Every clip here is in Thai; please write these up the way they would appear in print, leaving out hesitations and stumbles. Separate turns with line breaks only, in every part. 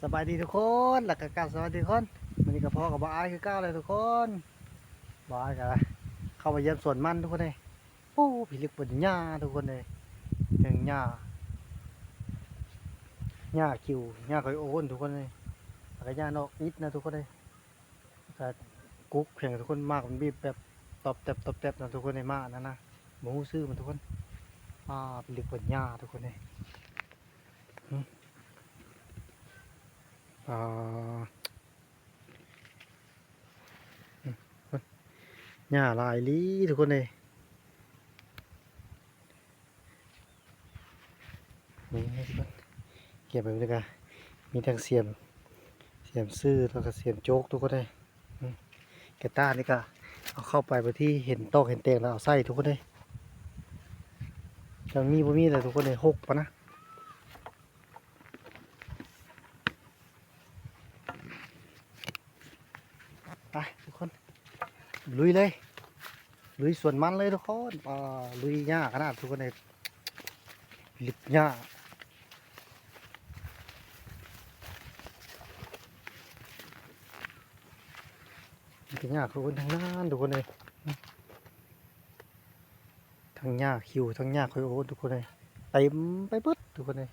สบายดีทุกคนหลักกาสวัสดีทุกคนวันนี้กับพ่อกับบ้าคือก้าวเลยทุกคนบ้ากันเข้ามาเยี่ยมสวนมันทุกคนเลยโอ้พิลึกบนหญ้าทุกคนเลยถึงหญ้าคิวหญ้าคอยโอนทุกคนเลยแล้วก็หญ้านอกอิดนะทุกคนเลยก็กุ๊กเพียงทุกคนมากมันบีบแบบตบแตบนะทุกคนเลยมากนะหมูซื้อมันทุกคนพิลึกบนหญ้าทุกคนเลยอ่าหญ้าลายลีทุกคนเลยนี่ทุกคนเก็บไปเลยกันมีทั้งเสียมซื่อแล้วก็เสียมโจ๊กทุกคนเลยแกต้านี่ก็เอาเข้าไปที่เห็นตอกเห็นเตียงแล้วเอาใส่ทุกคนเลยจังมีบ่มีเลยทุกคนเลยหกปะนะไปทุกคนลุยเลยลุยสวนมันเลยทุกคนลุยหญ้าขนาดทุกคนเลยลิบหญ้าเป็นหญ้าทุกคนทั้งนั้นทุกคนเลยทั้งหญ้าคิวทั้งหญ้าคอยโอ้ทุกคนเลยเต็มไปหมดทุกคนเลย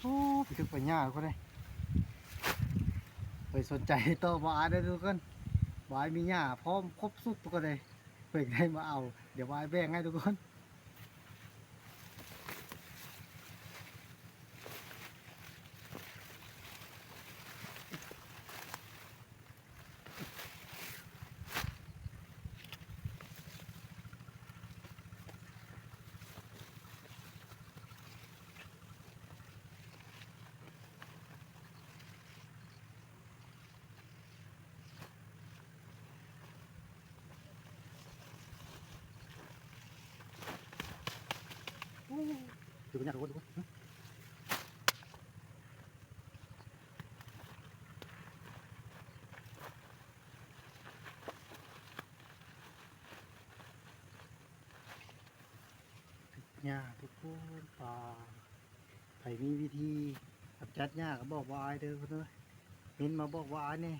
โอ้ไปถึงไปหญ้าทุกคนเลยไปสนใจต่อมาได้ทุกคนวายมีหญ้าพร้อมครบสุดทุกคนเลยเพื่อได้มาเอาเดี๋ยววายแบ่งให้ทุกคนดูกันหญ้าทุกคนหญ้าทุกคนใครมีวิธีกับจัดหญ้าก็บอกว่าไอ้เด้อเพื่อนเอ้ยเม้นมาบอกว่าไอ้นี่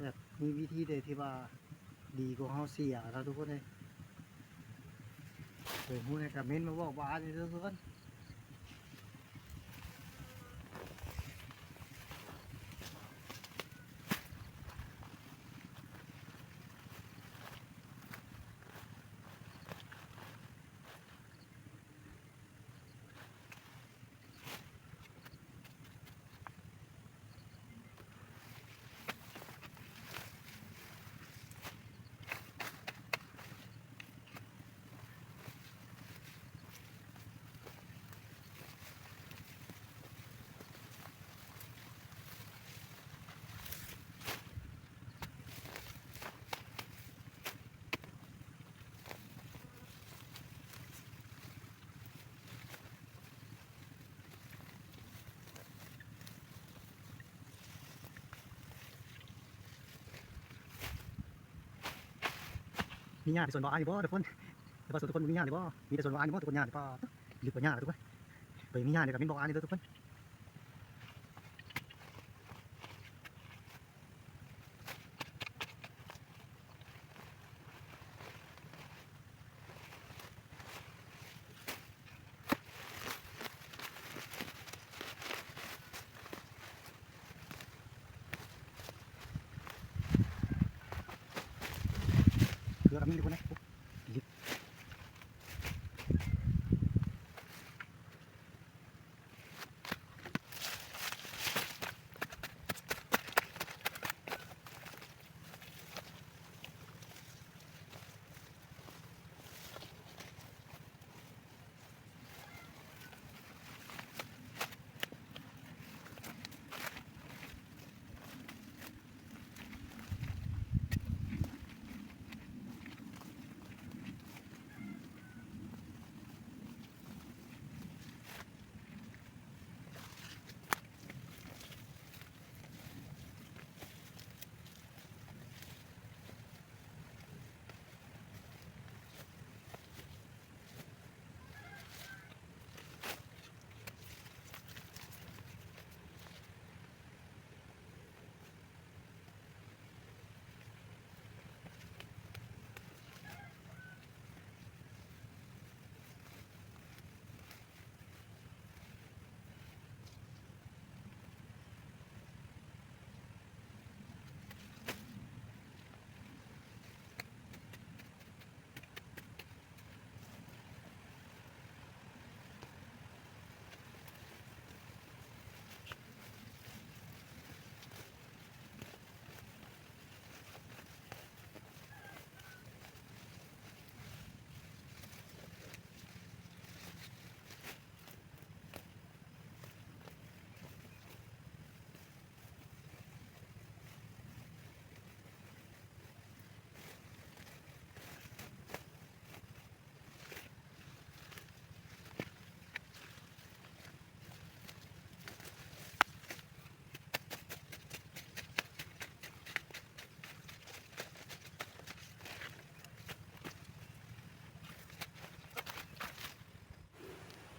แบบมีวิธีใดที่ว่าดีกว่าเฮาเสียแล้วทุกคนเลยเปิดหูในกับเม้นมาบอกว่าไอ้เด้อทุกคนมีหญ้าที่สวนบ่อไอ้บ่ทุกคนแต่ว่าสวนทุกคนมีหญ้าหรือบ่มีแต่สวนบ่อไอ้บ่ทุกคนหญ้าหรือเปล่าหรือกว่าหญ้าทุกคนเปิดมีหญ้าเดี๋ยวกับเม้นบอกไอ้เด้อทุกคนเกลือกับมีทุกคนนะ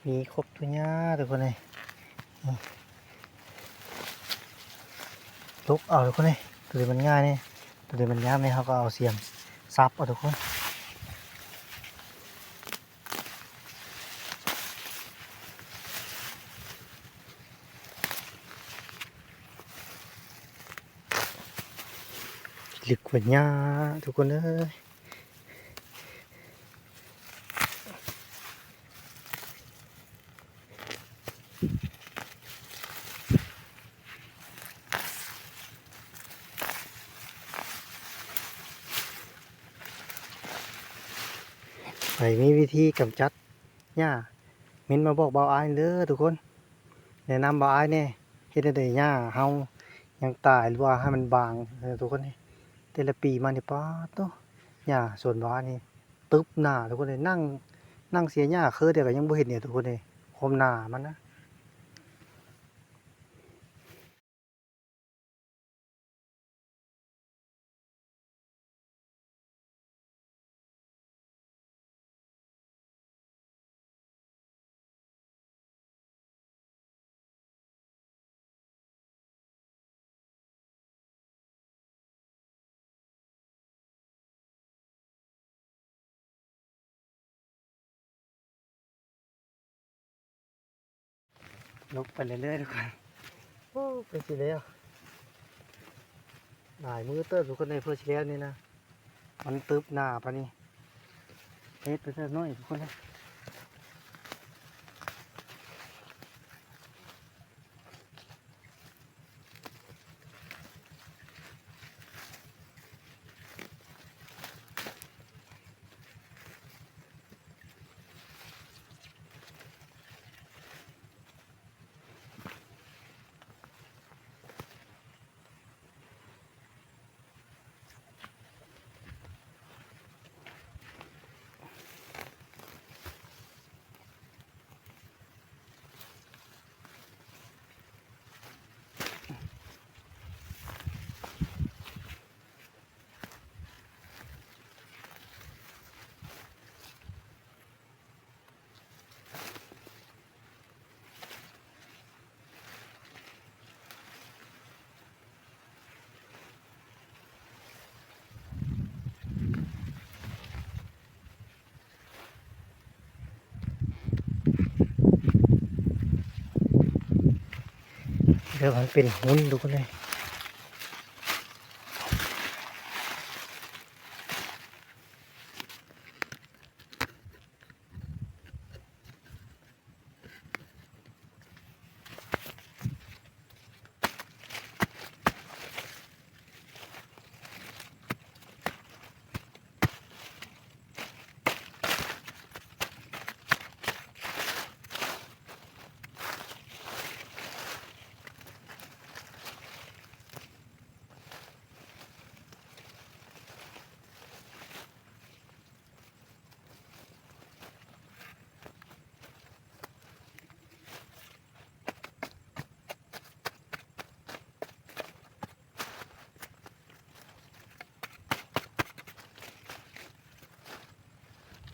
มีครบทุกอย่างทุกคนเลยนี่ลุกเอาทุกคนเลยตัวนี้มันง่ายนี่ตัวนี้มันยากนี่เขาก็เอาเสียมซับเอาทุกคนลึกกว่าหญ้าทุกคนเลยไปมีวิธีกำจัดหญ้าเม้นมาบอกเบาอายเด้อทุกคนแนะนำเบาอายเนี่ยเฮ็ดให้ได้หญ้าเฮายังตายหรือว่าให้มันบางทุกคนนี่แต่ละปีมานี่ป๊าดโตหญ้าส่วนเบาอายนี่ตึบหน้าทุกคนเลยนั่งเสียหญ้าคือเดียวก็ยังบ่เห็นเนี่ยทุกคนเลยความหนามันนะลกไปเรื่อยๆทุกคนโอ้ไปสิแล้วหลายมือเติบทุกคนเลยเพื่อสิแล้วนี่นะมันตึบหน้าปะนี่เฮ็ดไปเท่าน้อยทุกคนเลยเดี๋ยวมันเป็นหุ่นทุกคนเลย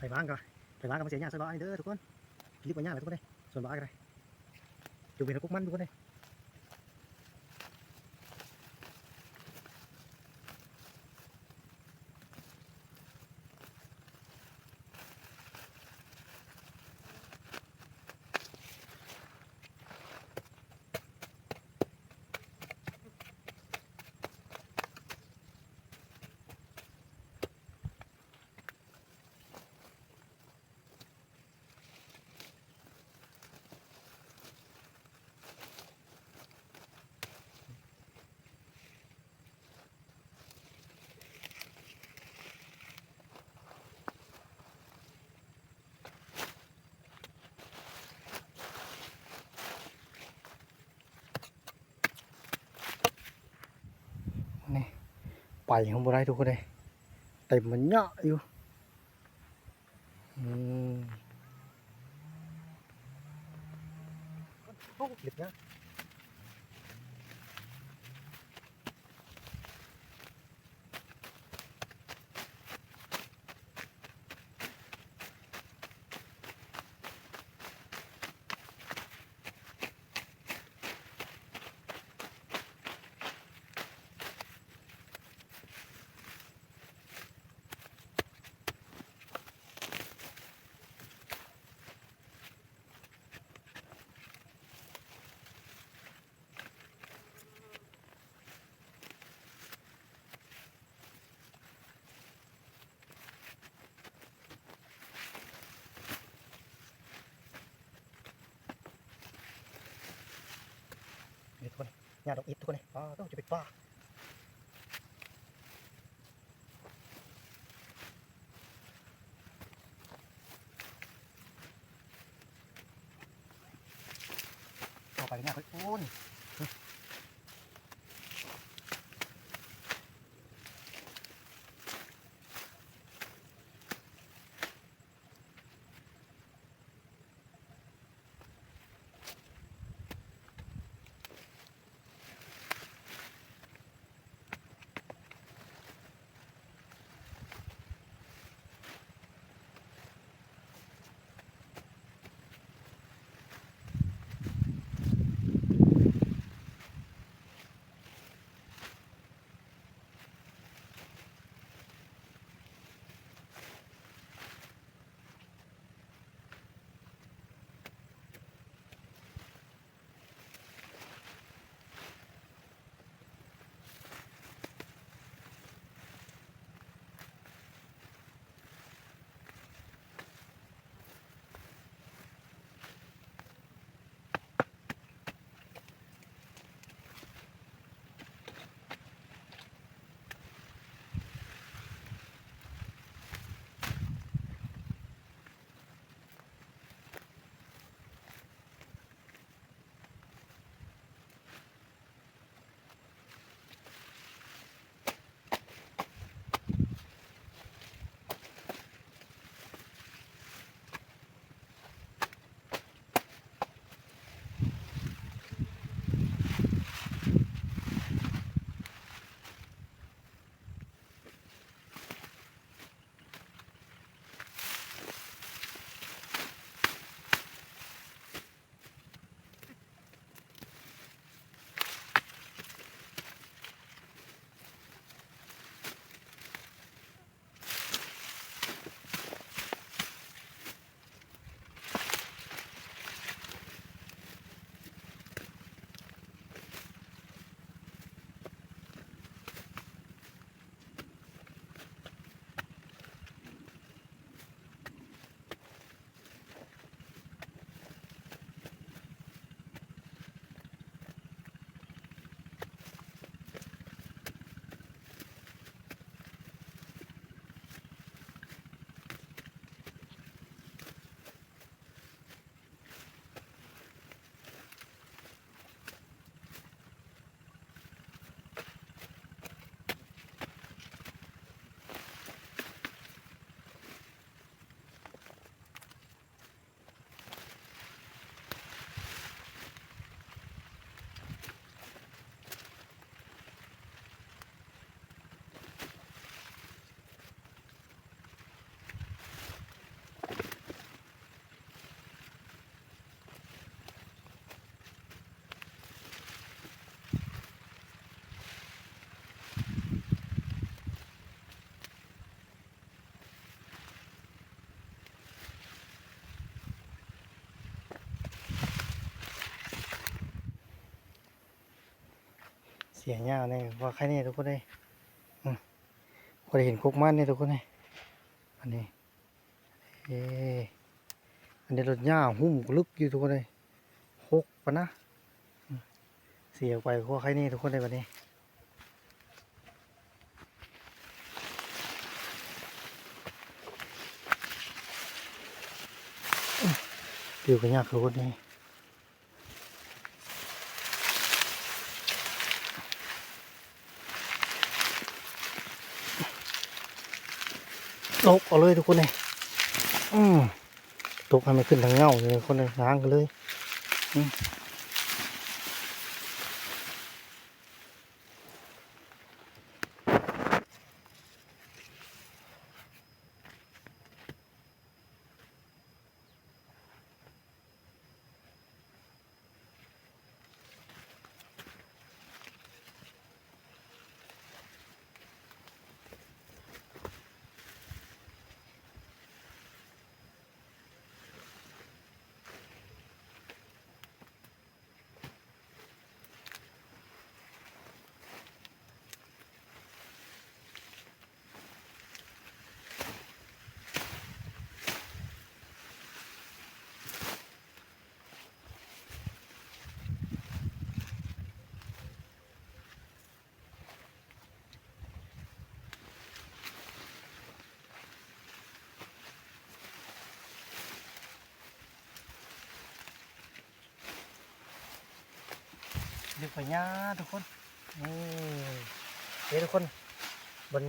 ไปบ้านก่อนไปบ้านกับมาเสียหญ้าใส่บ้านเด้อทุกคนรีบไปหญ้าเลยทุกคนเลยส่วนบ้านกันเลยอยู่เป็นกุ๊กมันทุกคนเลยนี่ไปข้างบนได้ทุกคนเลยเต็มมันเยอะอยู่โอ้เด็ดนะ ญ้าดอกอิฐทุกคนเลยต้องจะเป็นป่าต่อไปเนี่ยโอ้ยเสียหญ้าเนี่ยว่าใครเนี่ยทุกคนเลยพอได้เห็นกกมันเนี่ยทุกคนเลยอันนี้อันนี้รถหญ้าหุ้มลึกอยู่ทุกคนเลยหกปะนะเสียไปว่าใครเนี่ยทุกคนเลยวันนี้อยู่กับหญ้าทุกคนเลยตกเอาเลยทุกคนเลยตกให้มันขึ้นทางเงาเลยคนเลยล้างกันเลย เด็กไปหญ้าทุกคนนี่เฮ้ทุกคนบน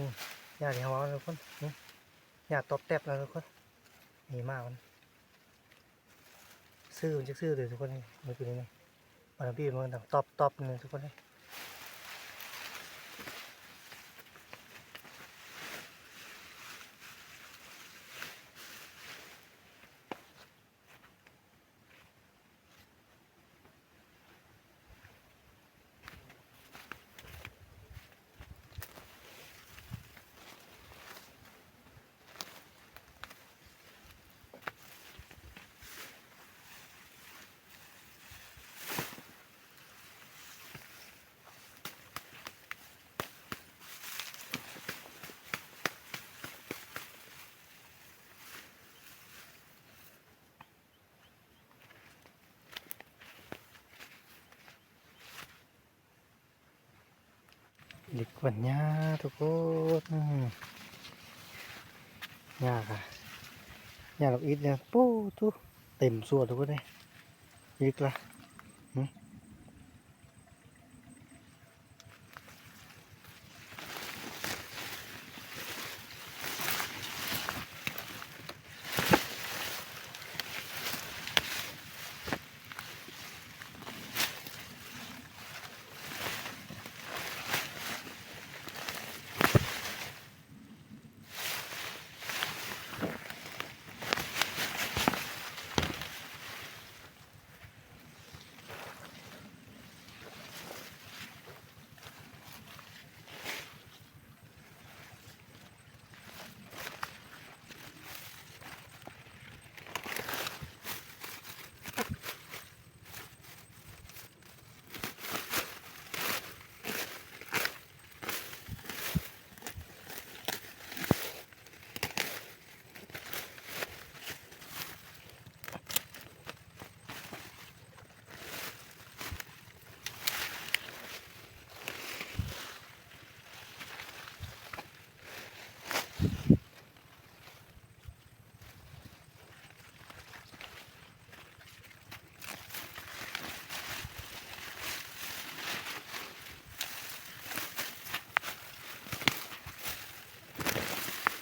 หญ้าที่เขาเอาทุกคนนี่หญ้าตบแตบแล้วทุกคนนี่มากมันซื่อมันจะซื่อเลยทุกคนนี่มันคือนี่มันพี่มันตอบนี่ทุกคนนี่เด็กกว่าหญ้าทุกคนหญ้าค่ะหญ้าดอกอิฐเนี่ยปู้ทุกเต็มส่วนทุกคนเลยอีกละ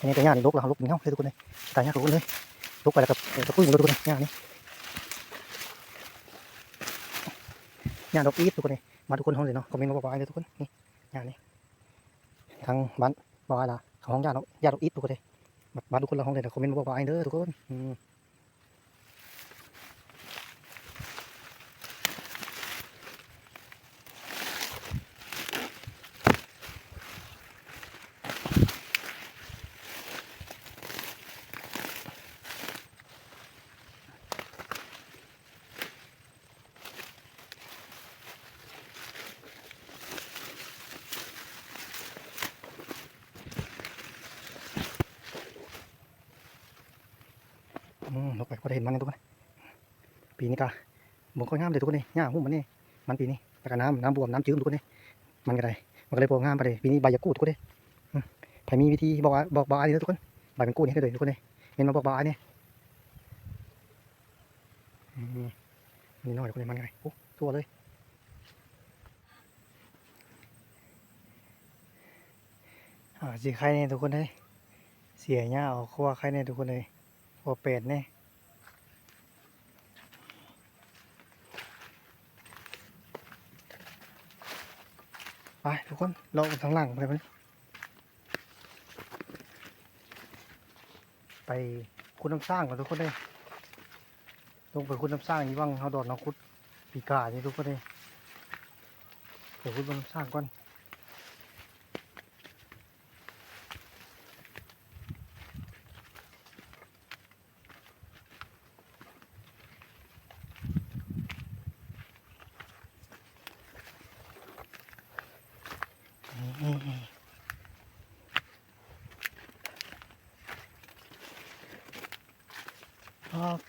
อันนี้แต่หญ้านี่ลุกแล้วลุกนี่เนาะเลยทุกคนเลยตายหญ้าทุกคนเลยลุกไปแล้วกับตะกุ้งเลยทุกคนเลยหญ้านี่หญ้าดอกอีททุกคนเลยมาทุกคนห้องเลยเนาะคอมเมนต์มาบอกว่าเลยทุกคนนี่หญ้านี่ทางบ้านบอกว่าละของห้องหญ้าดอกอีททุกคนเลยมาทุกคนเราห้องเลยคอมเมนต์มาบอกว่าเด้อทุกคนลงไปก็ได้เห็นมันเลยทุกคนปีนี้กะบ่ค่อยงามเลยทุกคนเลยหญ้าหุ้มมันนี่มันปีนี้แต่ก็น้ำบวมน้ำจืดทุกคนเลยมันก็ได้มันก็เลยพองามไปเลยปีนี้ใบยากูดทุกคนเลยใครมีวิธีบอกอะไรทุกคนใบเป็นกูดนี่ให้เลยทุกคนเลยเห็นมาบอกอะไรเนี่ยนี่น้อยทุกคนเลยมันไงโอ้ทั่วเลยสีไข่เนี่ยทุกคนเลยเสียหญ้าออกขั้วไข่เนี่ยทุกคนเลยขั้วเป็ดเนี่ยไปทุกคนเราทางหลังไปคุณน้ำสร้างก่อนทุกคนเลยลงไปคุณน้ำสร้างยี่วังเขาดอดน้องคุดปีกาเนี่ยทุกคนเลยไปคุณน้ำสร้างก่อน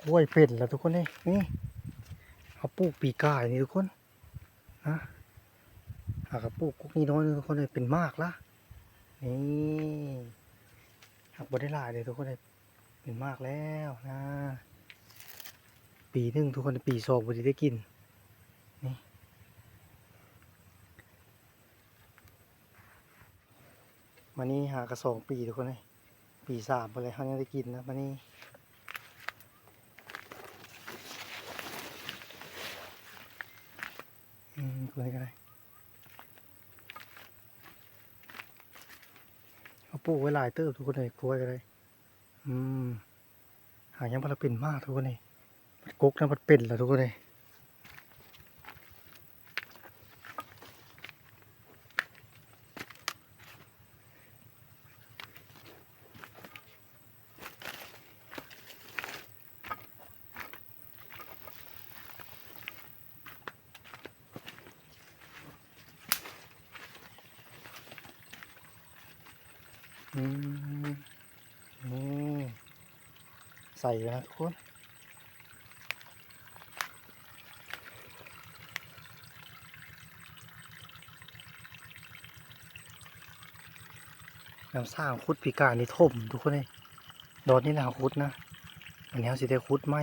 กล้วยเป็ดแล้วทุกคนนี่เขาปลูกปีกาอย่างนี้ทุกคนนะหากปลูกกุ๊กนี่น้อยทุกคนเลยเป็นมากละนี่หากบดได้หลายเลยทุกคนเลยเป็นมากแล้วนะปีหนึ่งทุกคนปีสองบดได้กินนี่ มานี่หากระ2 ปีทุกคนเลยปี3ไปเลยเขายังได้กินนะมานี่ตัวนี้ก็ได้เขาปลูกไว้หลายเติบทุกคนเลยกล้วยก็ได้หายังมันเป็นมากทุกคนเลยมันกกนะมันเป็นแล้วทุกคนเลยนี่ใส่เลยนะทุกคนน้ำสร้างคุดปีการนี่ถมทุกคนเลยดอนนี่แหละคุดนะอันนี้เขาสิได้คุดไหม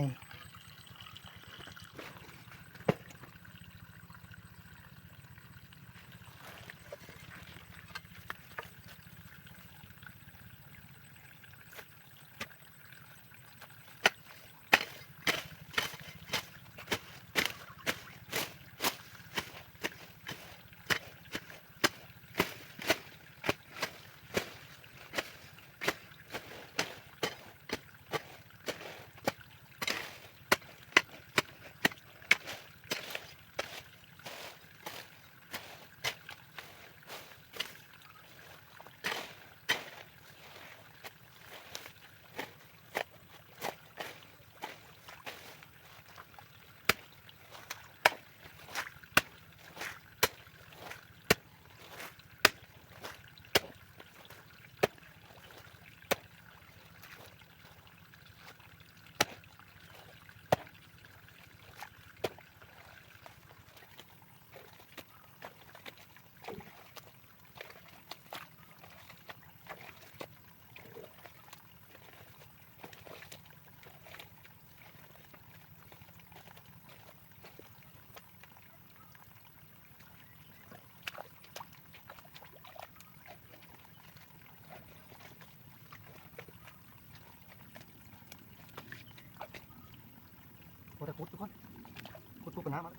โอ้แต่คุดทุกคนคุดปุ๊บกันน้ำมา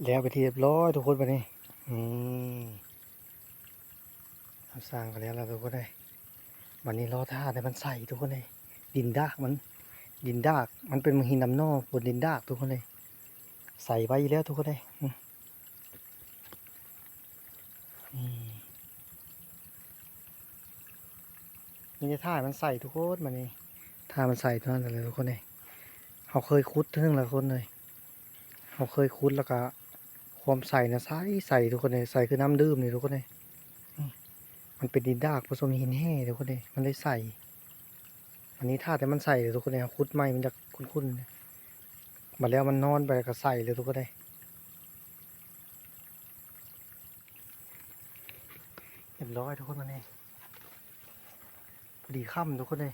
แล้วไปทีเรียบร้อยทุกคนไปนี่สร้างกันแล้วเราทุกคนได้วันนี้รอท่าแต่มันใส่ทุกคนเลยดินดากมันเป็นหินน้ำนอกบนดินดากทุกคนเลยใส่ไว้แล้วทุกคนเลยนี่จะท่ามันใส่ทุกคนมันนี่ท่ามันใส่ทุกคนเลยทุกคนเลยเขาเคยคุดทั้งหลายคนเลยเขาเคยคุดแล้วก็ความใส่นะใส่ทุกคนเลยใส่คือน้ำดื่มนี่ทุกคนเลยมันเป็นดินดากผสมหินแห่ทุกคนเลยมันได้ใส่อันนี้ท่าแต่มันใส่เลยทุกคนเลยคุดไม้มันจะคุ้นๆมาแล้วมันนอนไปก็ใส่เลยทุกคนเลยเรียบร้อยทุกคนมันนี่ดีค่ำทุกคนเลย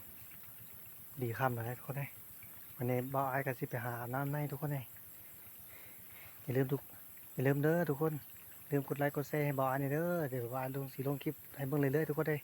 ดีค่ำแล้วทุกคนเลยวันนี้บ่าวไอ้กันสิไปหาน้ำในทุกคนเลยอย่าลืมเด้อทุกคนลืมกดไลค์กดแชร์ให้บ่าวไอ้เด้อเดี๋ยวบ่าวไอ้ลงคลิปให้เบิ่งเรื่อยๆทุกคนเลย